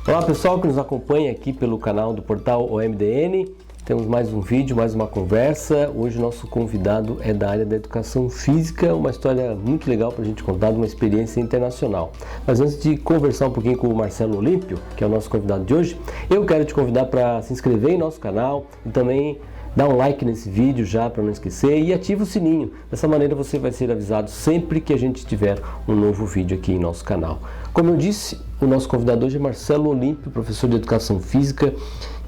Olá pessoal que nos acompanha aqui pelo canal do portal OMDN. Temos mais um vídeo, mais uma conversa. Hoje o nosso convidado é da área da educação física, uma história muito legal para a gente contar, de uma experiência internacional. Mas antes de conversar um pouquinho com o Marcelo Olímpio, que é o nosso convidado de hoje, eu quero te convidar para se inscrever em nosso canal e também dá um like nesse vídeo já para não esquecer e ativa o sininho. Dessa maneira você vai ser avisado sempre que a gente tiver um novo vídeo aqui em nosso canal. Como eu disse, o nosso convidado hoje é Marcelo Olímpio, professor de educação física,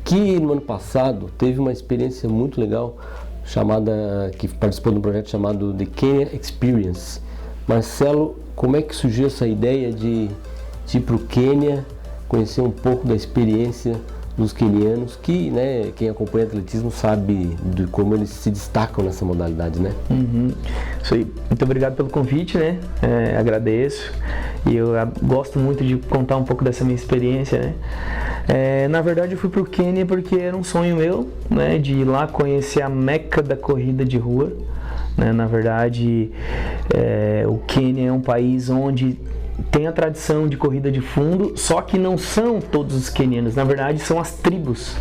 que no ano passado teve uma experiência muito legal que participou de um projeto chamado The Kenya Experience. Marcelo, como é que surgiu essa ideia de ir para o Quênia, conhecer um pouco da experiência dos quenianos, que, né, quem acompanha atletismo sabe de como eles se destacam nessa modalidade, né? Isso aí. Muito obrigado pelo convite, né? Agradeço. E eu gosto muito de contar um pouco dessa minha experiência, né? Na verdade, eu fui para o Quênia porque era um sonho meu, né, de ir lá conhecer a meca da corrida de rua. Né? Na verdade, o Quênia é um país onde tem a tradição de corrida de fundo, só que não são todos os quenianos, na verdade são as tribos.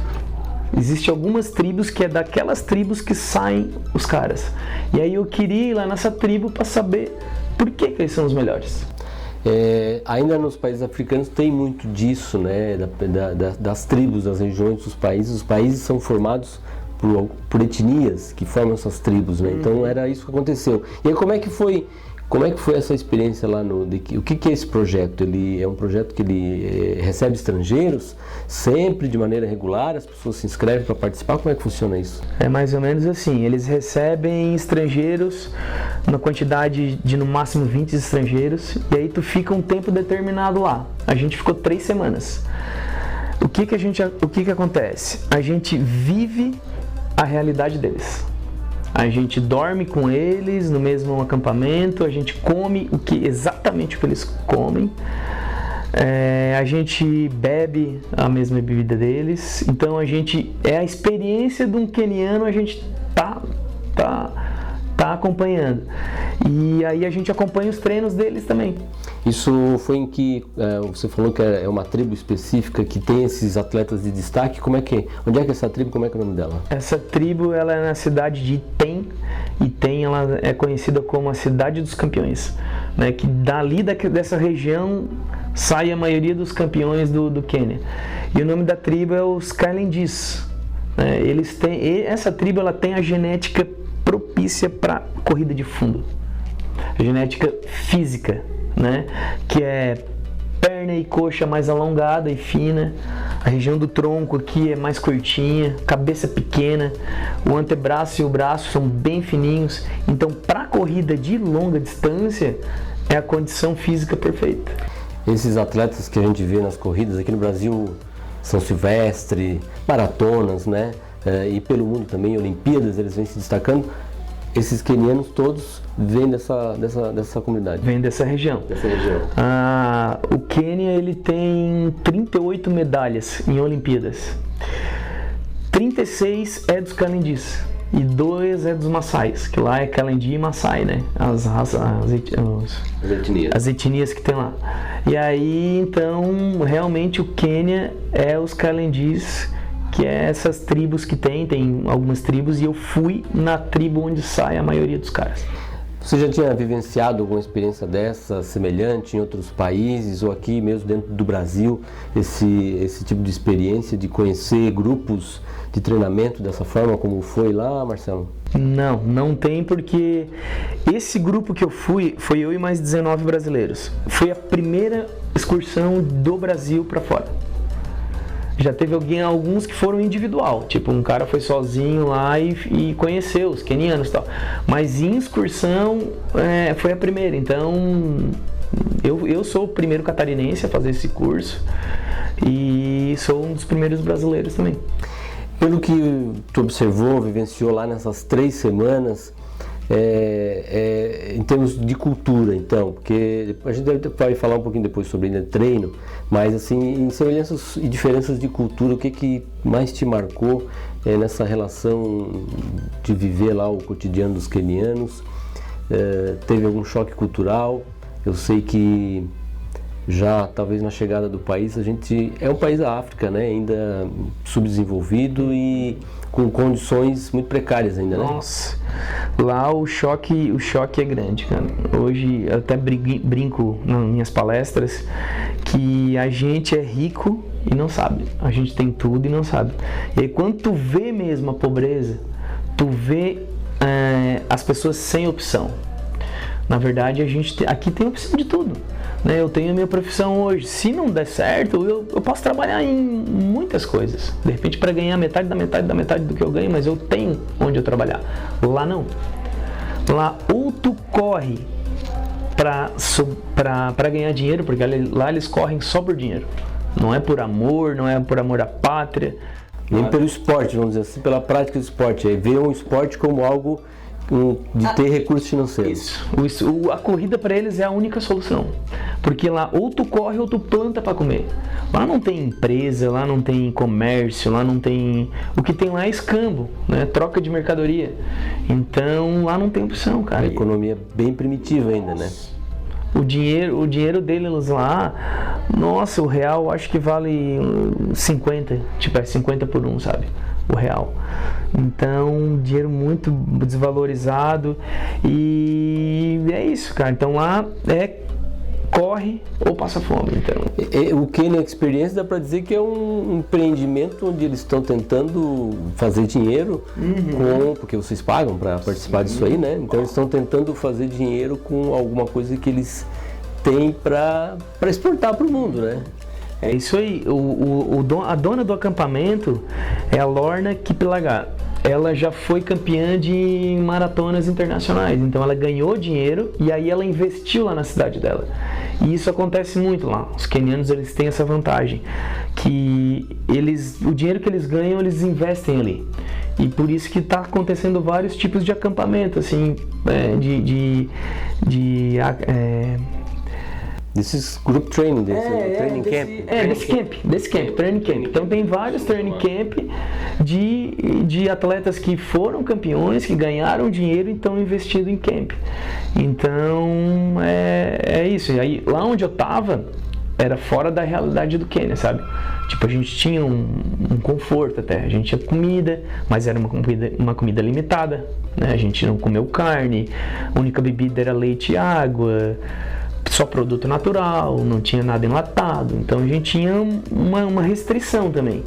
Existem algumas tribos que é daquelas tribos que saem os caras. E aí eu queria ir lá nessa tribo para saber por que eles são os melhores. Ainda nos países africanos tem muito disso, né? Das tribos, das regiões dos países. Os países são formados por etnias que formam essas tribos, né? Então era isso que aconteceu. E aí como é que foi essa experiência lá o que é esse projeto? Ele é um projeto que ele recebe estrangeiros sempre de maneira regular, as pessoas se inscrevem para participar, como é que funciona isso? É mais ou menos assim, eles recebem estrangeiros na quantidade de no máximo 20 estrangeiros, e aí tu fica um tempo determinado lá. A gente ficou 3 semanas. O que acontece? A gente vive a realidade deles. A gente dorme com eles no mesmo acampamento, a gente come exatamente o que eles comem, a gente bebe a mesma bebida deles, então a experiência de um queniano a gente tá acompanhando. E aí a gente acompanha os treinos deles também. Isso foi em que você falou que é uma tribo específica que tem esses atletas de destaque. Onde é que essa tribo, como é que é o nome dela? Essa tribo ela é na cidade de Iten. Iten ela é conhecida como a cidade dos campeões, né? Que dali dessa região sai a maioria dos campeões do Quênia. E o nome da tribo é os Kalenjins. Né? Essa tribo ela tem a genética propícia para corrida de fundo, a genética física, né? Que é perna e coxa mais alongada e fina, a região do tronco aqui é mais curtinha, cabeça pequena, o antebraço e o braço são bem fininhos. Então, para corrida de longa distância, é a condição física perfeita. Esses atletas que a gente vê nas corridas aqui no Brasil, São Silvestre, maratonas, né? E pelo mundo também, Olimpíadas, eles vêm se destacando. Esses quenianos todos vêm dessa comunidade? Vêm dessa região. O Quênia ele tem 38 medalhas em Olimpíadas. 36 é dos Kalenjins e 2 é dos Maasais, que lá é Kalenjin e Maasai, né? As etnias que tem lá. E aí, então, realmente o Quênia é os Kalenjins, que é essas tribos que tem algumas tribos, e eu fui na tribo onde sai a maioria dos caras. Você já tinha vivenciado alguma experiência dessa, semelhante, em outros países, ou aqui mesmo dentro do Brasil, esse tipo de experiência, de conhecer grupos de treinamento dessa forma, como foi lá, Marcelo? Não tem, porque esse grupo que eu fui, foi eu e mais 19 brasileiros. Foi a primeira excursão do Brasil para fora. Já teve alguns que foram individual, tipo um cara foi sozinho lá e conheceu os quenianos e tal. Mas em excursão foi a primeira, então eu sou o primeiro catarinense a fazer esse curso e sou um dos primeiros brasileiros também. Pelo que tu observou, vivenciou lá nessas 3 semanas, em termos de cultura, então, porque a gente vai falar um pouquinho depois sobre treino, mas assim, em semelhanças e diferenças de cultura, o que mais te marcou nessa relação de viver lá o cotidiano dos quenianos? Teve algum choque cultural? Eu sei que já talvez na chegada do país, a gente é um país da África, né? Ainda subdesenvolvido e com condições muito precárias ainda, né? Nossa, lá o choque é grande, cara. Hoje eu até brinco nas minhas palestras que a gente é rico e não sabe. A gente tem tudo e não sabe. E aí quando tu vê mesmo a pobreza, tu vê as pessoas sem opção. Na verdade, a gente aqui tem opção de tudo. Né? Eu tenho a minha profissão hoje. Se não der certo, eu posso trabalhar em muitas coisas. De repente, para ganhar metade da metade do que eu ganho, mas eu tenho onde eu trabalhar. Lá não. Lá ou tu corre para ganhar dinheiro, porque lá eles correm só por dinheiro. Não é por amor à pátria. Nem pelo esporte, vamos dizer assim, pela prática do esporte. Aí vê um esporte como algo de ter recursos financeiros. Isso. A corrida para eles é a única solução. Porque lá ou tu corre ou tu planta para comer. Lá não tem empresa, lá não tem comércio, lá não tem... O que tem lá é escambo, né? Troca de mercadoria. Então lá não tem opção, cara. A economia é bem primitiva ainda, né? O dinheiro deles lá, nossa, o real acho que vale 50, tipo 50 por 1, sabe? O real. Então, dinheiro muito desvalorizado e é isso, cara. Então lá corre ou passa fome. Então. O Kenya Experience dá para dizer que é um empreendimento onde eles estão tentando fazer dinheiro porque vocês pagam para participar disso aí, né? Então eles estão tentando fazer dinheiro com alguma coisa que eles têm para exportar para o mundo, né? É isso aí. A dona do acampamento é a Lorna Kiplagat. Ela já foi campeã de maratonas internacionais, então ela ganhou dinheiro e aí ela investiu lá na cidade dela. E isso acontece muito lá. Os quenianos, eles têm essa vantagem, que o dinheiro que eles ganham, eles investem ali. E por isso que está acontecendo vários tipos de acampamento, assim, Desses group training, training camp. Desse camp, training camp. Então tem vários training camp de atletas que foram campeões, que ganharam dinheiro e estão investindo em camp. Então é isso. E aí lá onde eu tava era fora da realidade do Quênia, sabe? Tipo, a gente tinha um conforto até, a gente tinha comida, mas era uma comida limitada, né? A gente não comeu carne, a única bebida era leite e água, só produto natural, não tinha nada enlatado, então a gente tinha uma restrição também.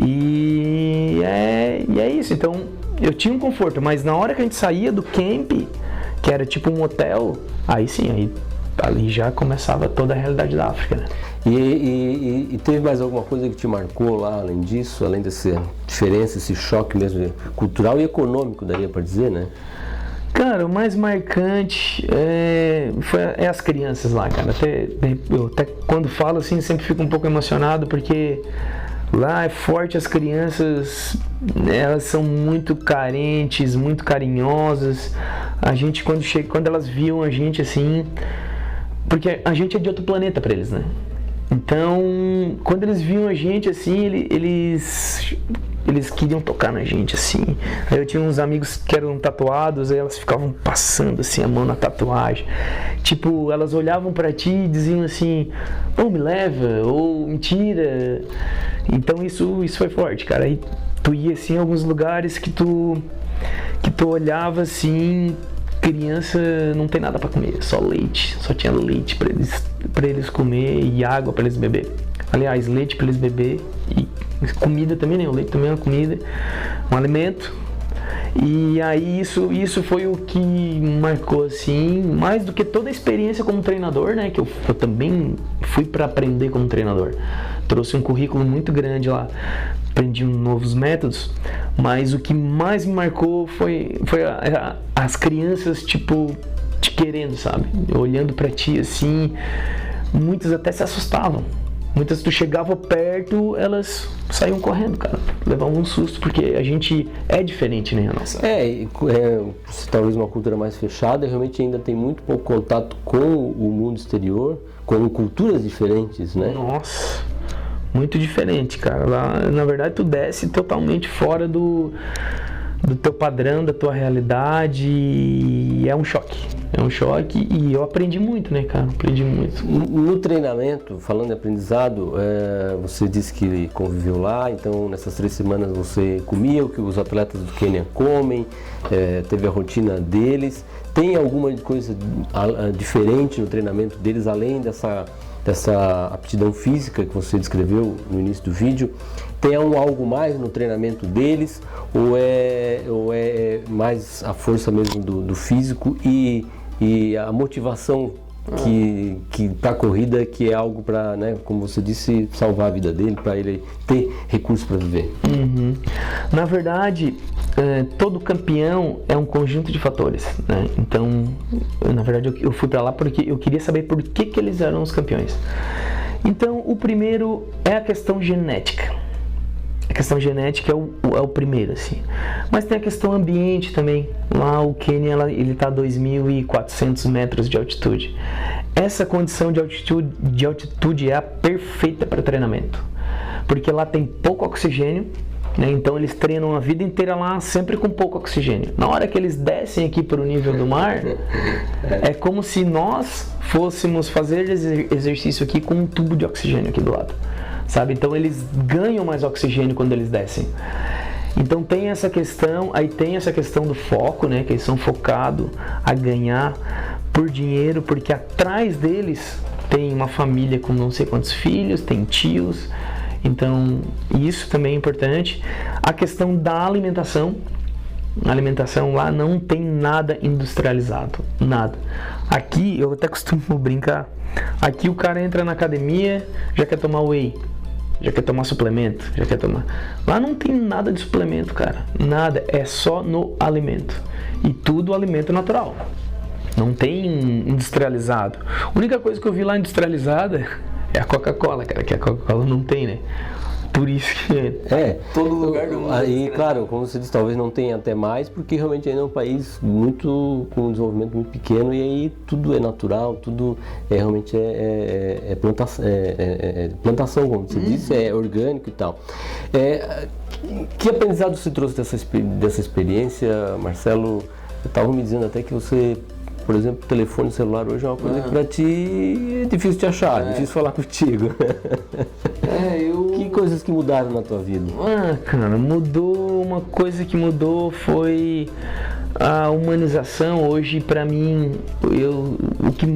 E é isso, então eu tinha um conforto, mas na hora que a gente saía do camp, que era tipo um hotel, aí sim, ali já começava toda a realidade da África, né? E teve mais alguma coisa que te marcou lá, além disso, além dessa diferença, esse choque mesmo cultural e econômico, daria para dizer, né? Cara, o mais marcante é as crianças lá, cara. Eu até quando falo assim, sempre fico um pouco emocionado, porque lá é forte, as crianças, elas são muito carentes, muito carinhosas. A gente, quando elas viam a gente assim, porque a gente é de outro planeta para eles, né? Então, quando eles viam a gente assim, eles queriam tocar na gente assim. Aí eu tinha uns amigos que eram tatuados, aí elas ficavam passando assim a mão na tatuagem. Tipo, elas olhavam pra ti e diziam assim: "Oh, me leva", ou "mentira". Então isso foi forte, cara. Aí tu ia assim em alguns lugares que tu olhava assim, criança não tem nada para comer, só leite, só tinha leite para eles comer e água para eles beber. Aliás, leite para eles beber e comida também, né? O leite também é uma comida, um alimento. E aí isso foi o que marcou assim, mais do que toda a experiência como treinador, né? Que eu também fui para aprender como treinador. Trouxe um currículo muito grande lá, aprendi novos métodos, mas o que mais me marcou foi as crianças, tipo, te querendo, sabe? Olhando para ti assim, muitas até se assustavam. Muitas tu chegava perto, elas saíam correndo, cara. Levavam um susto, porque a gente é diferente, né? Nossa. Talvez uma cultura mais fechada, realmente ainda tem muito pouco contato com o mundo exterior, com culturas diferentes, né? Nossa, muito diferente, cara. Lá, na verdade, tu desce totalmente fora do teu padrão, da tua realidade, e é um choque. É um choque e eu aprendi muito, né, cara? Aprendi muito. No treinamento, falando em aprendizado, você disse que conviveu lá, então nessas 3 semanas você comia o que os atletas do Quênia comem, teve a rotina deles. Tem alguma coisa diferente no treinamento deles, além dessa aptidão física que você descreveu no início do vídeo? Tem algo mais no treinamento deles ou é mais a força mesmo do físico e a motivação que para a corrida, que é algo para, né, como você disse, salvar a vida dele, para ele ter recursos para viver? Uhum. Na verdade, todo campeão é um conjunto de fatores, né? Então, na verdade, eu fui para lá porque eu queria saber por que eles eram os campeões. Então, o primeiro é a questão genética. A questão genética é o primeiro, assim. Mas tem a questão ambiente também. Lá o Quênia, ele está a 2.400 metros de altitude. Essa condição de altitude é a perfeita para treinamento. Porque lá tem pouco oxigênio, né? Então eles treinam a vida inteira lá sempre com pouco oxigênio. Na hora que eles descem aqui para o nível do mar, é como se nós fôssemos fazer exercício aqui com um tubo de oxigênio aqui do lado. Sabe? Então eles ganham mais oxigênio quando eles descem. Então tem essa questão, aí tem essa questão do foco, né? Que eles são focados a ganhar por dinheiro, porque atrás deles tem uma família com não sei quantos filhos, tem tios. Então isso também é importante. A questão da alimentação. A alimentação lá não tem nada industrializado, nada. Aqui, eu até costumo brincar, aqui o cara entra na academia, já quer tomar whey, já quer tomar suplemento, já quer tomar... Lá não tem nada de suplemento, cara, nada, é só no alimento. E tudo alimento natural, não tem industrializado. A única coisa que eu vi lá industrializada é a Coca-Cola, cara, que a Coca-Cola não tem, né? Por isso que todo lugar do mundo. Aí, claro, como você disse, talvez não tenha até mais, porque realmente ainda é um país muito com um desenvolvimento muito pequeno, e aí tudo é natural, tudo realmente plantação, como você disse, é orgânico e tal. Que aprendizado você trouxe dessa experiência, Marcelo? Estavam me dizendo até que você, por exemplo, o telefone celular hoje é uma coisa que para ti é difícil de achar, difícil falar contigo. Que coisas que mudaram na tua vida? Cara, uma coisa que mudou foi a humanização. Hoje, para mim,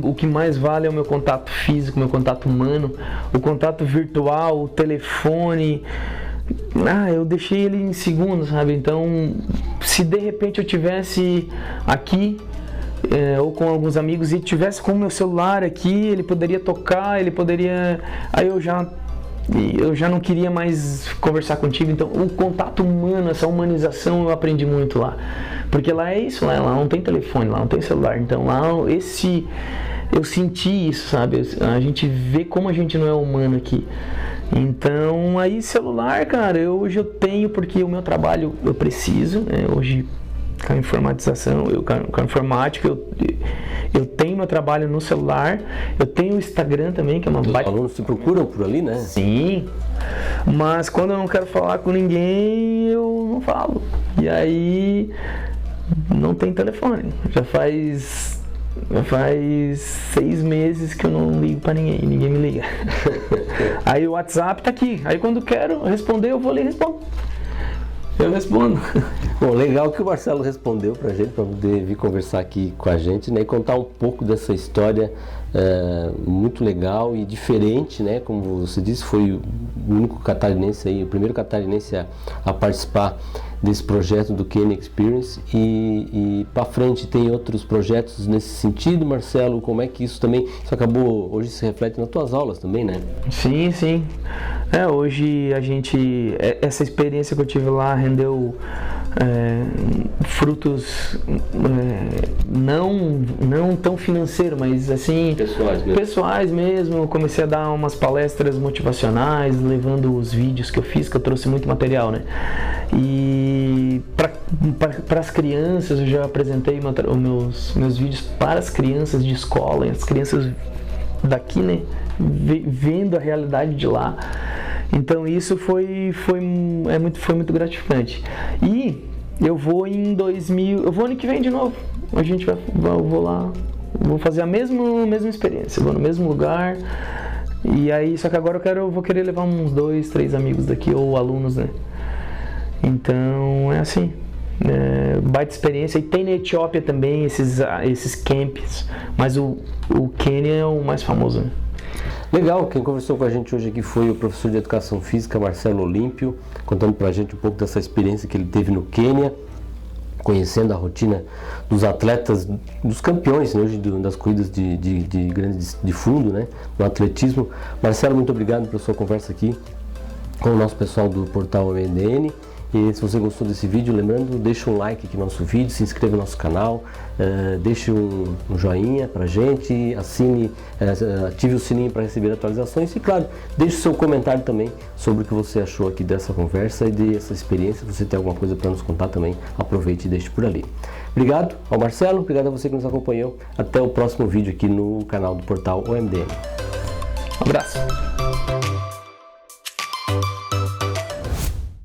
o que mais vale é o meu contato físico, meu contato humano. O contato virtual, o telefone, eu deixei ele em segundo, sabe? Então, se de repente eu tivesse aqui, ou com alguns amigos, e tivesse com o meu celular aqui, ele poderia tocar, ele poderia... Aí eu já não queria mais conversar contigo. Então o contato humano, essa humanização eu aprendi muito lá, porque lá é isso, lá não tem telefone, lá não tem celular. Então lá eu senti isso, sabe? A gente vê como a gente não é humano aqui. Então aí celular, cara, hoje eu tenho, porque o meu trabalho eu preciso, né? Hoje com a informatização, com a informática, eu tenho meu trabalho no celular, eu tenho o Instagram também, que é uma baita... Os alunos se procuram por ali, né? Sim, mas quando eu não quero falar com ninguém, eu não falo. E aí, não tem telefone. Já faz 6 meses que eu não ligo pra ninguém me liga. Aí o WhatsApp tá aqui, aí quando quero responder, eu vou ler e respondo. Eu respondo. Bom, legal que o Marcelo respondeu pra gente, para poder vir conversar aqui com a gente, né, e contar um pouco dessa história muito legal e diferente, né, como você disse, foi o único catarinense aí, o primeiro catarinense a participar desse projeto do Quênia Experience, e para frente tem outros projetos nesse sentido, Marcelo? Como é que isso acabou, hoje se reflete nas tuas aulas também, né? Sim. Hoje essa experiência que eu tive lá rendeu frutos não tão financeiros, mas assim pessoais mesmo. Eu comecei a dar umas palestras motivacionais, levando os vídeos que eu fiz, que eu trouxe muito material, né? E para as crianças, eu já apresentei meus vídeos para as crianças de escola, e as crianças daqui, né, vendo a realidade de lá. Então isso foi muito gratificante. E Eu vou em 2000, eu vou ano que vem de novo. Eu vou lá, vou fazer a mesma experiência, eu vou no mesmo lugar. E aí, só que agora eu vou querer levar uns 2, 3 amigos daqui, ou alunos, né? Então, é assim, baita experiência. E tem na Etiópia também esses camps, mas o Quênia é o mais famoso, né? Legal, quem conversou com a gente hoje aqui foi o professor de Educação Física, Marcelo Olímpio, contando pra gente um pouco dessa experiência que ele teve no Quênia, conhecendo a rotina dos atletas, dos campeões, né, hoje das corridas de fundo, né, no atletismo. Marcelo, muito obrigado pela sua conversa aqui com o nosso pessoal do portal MDN. E se você gostou desse vídeo, lembrando, deixa um like aqui no nosso vídeo, se inscreva no nosso canal, deixe um joinha pra gente, assine, ative o sininho para receber atualizações e, claro, deixe o seu comentário também sobre o que você achou aqui dessa conversa e dessa experiência. Se você tem alguma coisa para nos contar também, aproveite e deixe por ali. Obrigado ao Marcelo, obrigado a você que nos acompanhou. Até o próximo vídeo aqui no canal do portal OMDN. Um abraço.